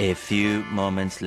A few moments